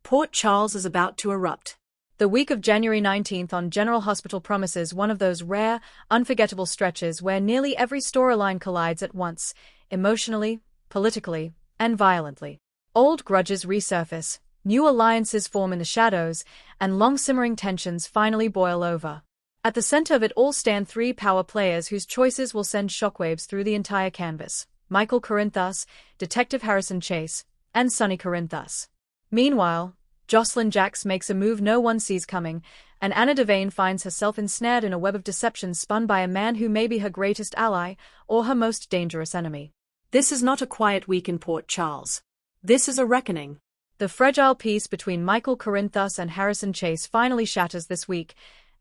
Port Charles is about to erupt. The week of January 19th on General Hospital promises one of those rare, unforgettable stretches where nearly every storyline collides at once, emotionally, politically, and violently. Old grudges resurface, new alliances form in the shadows, and long-simmering tensions finally boil over. At the center of it all stand three power players whose choices will send shockwaves through the entire canvas: Michael Corinthos, Detective Harrison Chase, and Sonny Corinthos. Meanwhile, Josslyn Jax makes a move no one sees coming, and Anna Devane finds herself ensnared in a web of deception spun by a man who may be her greatest ally or her most dangerous enemy. This is not a quiet week in Port Charles. This is a reckoning. The fragile peace between Michael Corinthos and Harrison Chase finally shatters this week,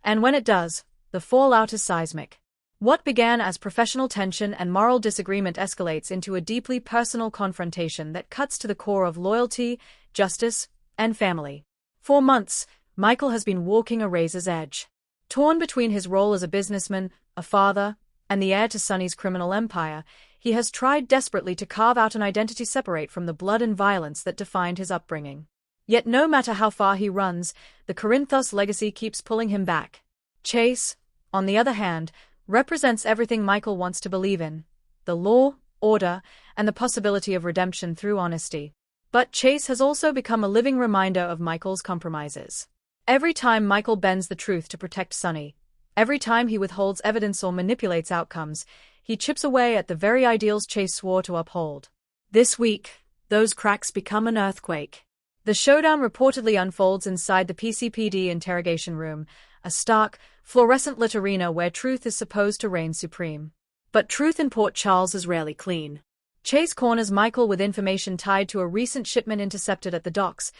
and when it does, the fallout is seismic. What began as professional tension and moral disagreement escalates into a deeply personal confrontation that cuts to the core of loyalty, justice, and family. For months, Michael has been walking a razor's edge. Torn between his role as a businessman, a father, and the heir to Sonny's criminal empire, he has tried desperately to carve out an identity separate from the blood and violence that defined his upbringing. Yet no matter how far he runs, the Corinthos legacy keeps pulling him back. Chase, on the other hand, represents everything Michael wants to believe in: the law, order, and the possibility of redemption through honesty. But Chase has also become a living reminder of Michael's compromises. Every time Michael bends the truth to protect Sonny, every time he withholds evidence or manipulates outcomes, he chips away at the very ideals Chase swore to uphold. This week, those cracks become an earthquake. The showdown reportedly unfolds inside the PCPD interrogation room, a stark, fluorescent-lit arena where truth is supposed to reign supreme. But truth in Port Charles is rarely clean. Chase corners Michael with information tied to a recent shipment intercepted at the docks,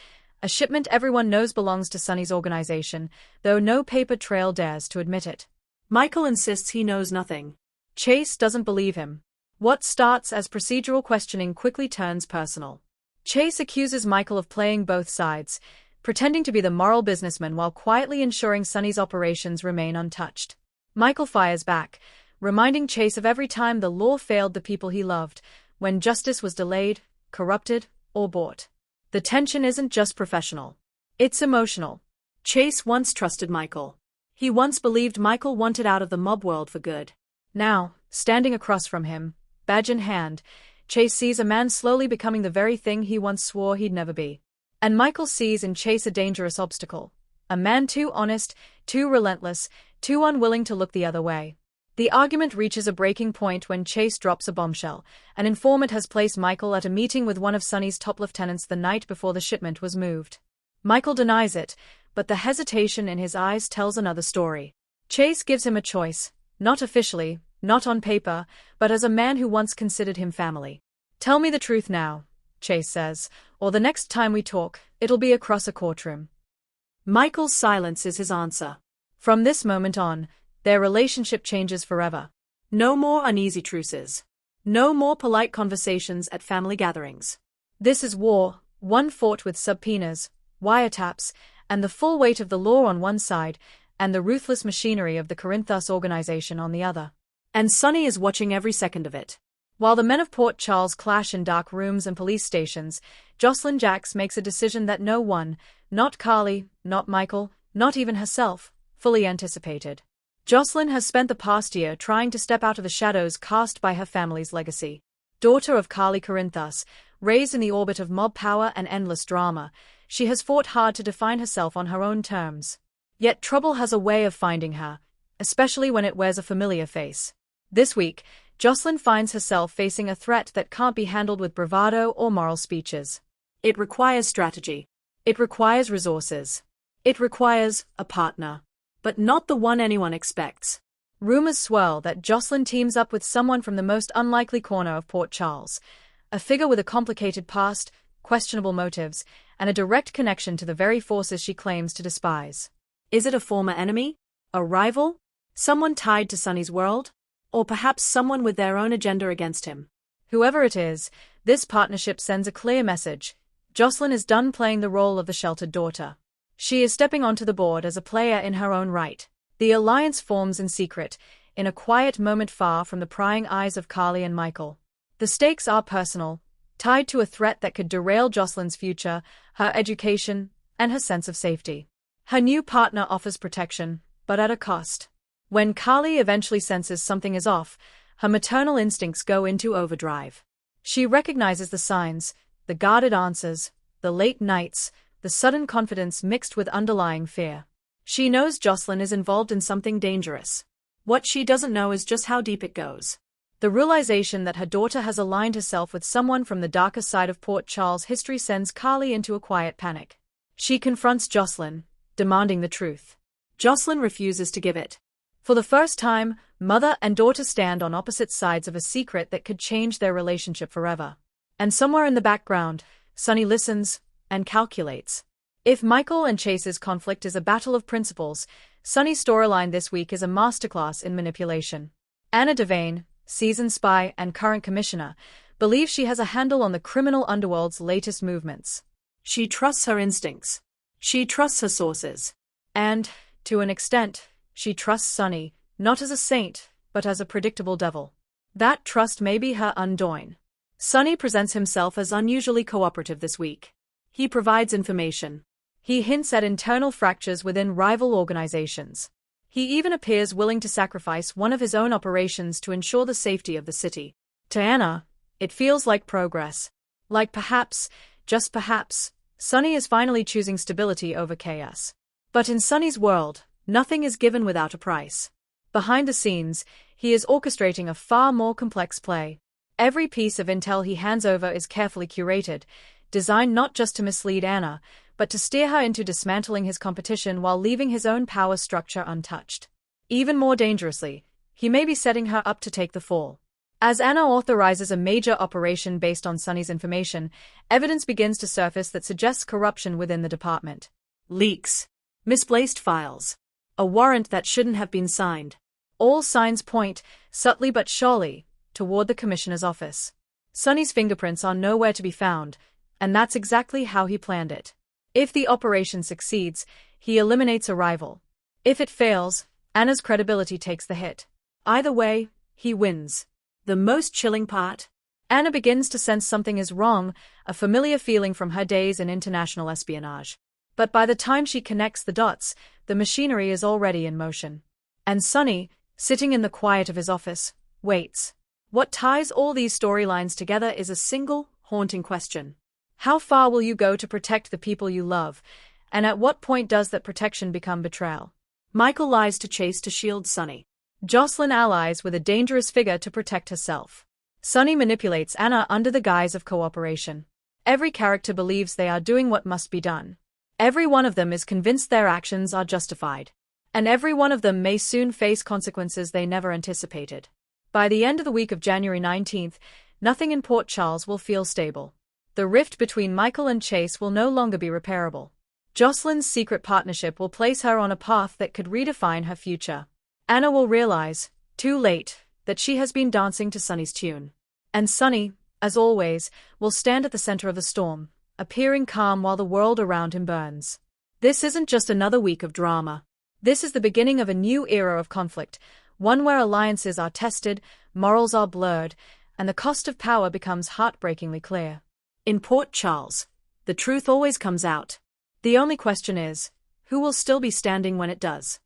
a shipment everyone knows belongs to Sonny's organization, though no paper trail dares to admit it. Michael insists he knows nothing. Chase doesn't believe him. What starts as procedural questioning quickly turns personal. Chase accuses Michael of playing both sides, pretending to be the moral businessman while quietly ensuring Sonny's operations remain untouched. Michael fires back, reminding Chase of every time the law failed the people he loved, when justice was delayed, corrupted, or bought. The tension isn't just professional. It's emotional. Chase once trusted Michael. He once believed Michael wanted out of the mob world for good. Now, standing across from him, badge in hand, Chase sees a man slowly becoming the very thing he once swore he'd never be. And Michael sees in Chase a dangerous obstacle. A man too honest, too relentless, too unwilling to look the other way. The argument reaches a breaking point when Chase drops a bombshell. An informant has placed Michael at a meeting with one of Sonny's top lieutenants the night before the shipment was moved. Michael denies it, but the hesitation in his eyes tells another story. Chase gives him a choice, not officially, not on paper, but as a man who once considered him family. "Tell me the truth now," Chase says, "or the next time we talk, it'll be across a courtroom." Michael's silence is his answer. From this moment on, their relationship changes forever. No more uneasy truces. No more polite conversations at family gatherings. This is war, one fought with subpoenas, wiretaps, and the full weight of the law on one side, and the ruthless machinery of the Corinthos organization on the other. And Sonny is watching every second of it. While the men of Port Charles clash in dark rooms and police stations, Josslyn Jax makes a decision that no one, not Carly, not Michael, not even herself, fully anticipated. Josslyn has spent the past year trying to step out of the shadows cast by her family's legacy. Daughter of Carly Corinthos, raised in the orbit of mob power and endless drama, she has fought hard to define herself on her own terms. Yet trouble has a way of finding her, especially when it wears a familiar face. This week, Josslyn finds herself facing a threat that can't be handled with bravado or moral speeches. It requires strategy. It requires resources. It requires a partner. But not the one anyone expects. Rumors swirl that Josslyn teams up with someone from the most unlikely corner of Port Charles, a figure with a complicated past, questionable motives, and a direct connection to the very forces she claims to despise. Is it a former enemy? A rival? Someone tied to Sonny's world? Or perhaps someone with their own agenda against him? Whoever it is, this partnership sends a clear message. Josslyn is done playing the role of the sheltered daughter. She is stepping onto the board as a player in her own right. The alliance forms in secret, in a quiet moment far from the prying eyes of Carly and Michael. The stakes are personal, tied to a threat that could derail Josslyn's future, her education, and her sense of safety. Her new partner offers protection, but at a cost. When Carly eventually senses something is off, her maternal instincts go into overdrive. She recognizes the signs, the guarded answers, the late nights, the sudden confidence mixed with underlying fear. She knows Josslyn is involved in something dangerous. What she doesn't know is just how deep it goes. The realization that her daughter has aligned herself with someone from the darker side of Port Charles' history sends Carly into a quiet panic. She confronts Josslyn, demanding the truth. Josslyn refuses to give it. For the first time, mother and daughter stand on opposite sides of a secret that could change their relationship forever. And somewhere in the background, Sunny listens and calculates. If Michael and Chase's conflict is a battle of principles, Sunny's storyline this week is a masterclass in manipulation. Anna Devane, seasoned spy and current commissioner, believes she has a handle on the criminal underworld's latest movements. She trusts her instincts. She trusts her sources. And, to an extent, she trusts Sunny, not as a saint, but as a predictable devil. That trust may be her undoing. Sunny presents himself as unusually cooperative this week. He provides information. He hints at internal fractures within rival organizations. He even appears willing to sacrifice one of his own operations to ensure the safety of the city. To Anna, it feels like progress. Like perhaps, just perhaps, Sunny is finally choosing stability over chaos. But in Sunny's world, nothing is given without a price. Behind the scenes, he is orchestrating a far more complex play. Every piece of intel he hands over is carefully curated, designed not just to mislead Anna, but to steer her into dismantling his competition while leaving his own power structure untouched. Even more dangerously, he may be setting her up to take the fall. As Anna authorizes a major operation based on Sunny's information, evidence begins to surface that suggests corruption within the department. Leaks. Misplaced files. A warrant that shouldn't have been signed. All signs point, subtly but surely, toward the commissioner's office. Sunny's fingerprints are nowhere to be found, and that's exactly how he planned it. If the operation succeeds, he eliminates a rival. If it fails, Anna's credibility takes the hit. Either way, he wins. The most chilling part? Anna begins to sense something is wrong, a familiar feeling from her days in international espionage. But by the time she connects the dots, the machinery is already in motion. And Sunny, sitting in the quiet of his office, waits. What ties all these storylines together is a single, haunting question. How far will you go to protect the people you love, and at what point does that protection become betrayal? Michael lies to Chase to shield Sunny. Josslyn allies with a dangerous figure to protect herself. Sunny manipulates Anna under the guise of cooperation. Every character believes they are doing what must be done. Every one of them is convinced their actions are justified. And every one of them may soon face consequences they never anticipated. By the end of the week of January 19th, nothing in Port Charles will feel stable. The rift between Michael and Chase will no longer be repairable. Josslyn's secret partnership will place her on a path that could redefine her future. Anna will realize, too late, that she has been dancing to Sunny's tune. And Sunny, as always, will stand at the center of the storm, appearing calm while the world around him burns. This isn't just another week of drama. This is the beginning of a new era of conflict, one where alliances are tested, morals are blurred, and the cost of power becomes heartbreakingly clear. In Port Charles, the truth always comes out. The only question is, who will still be standing when it does?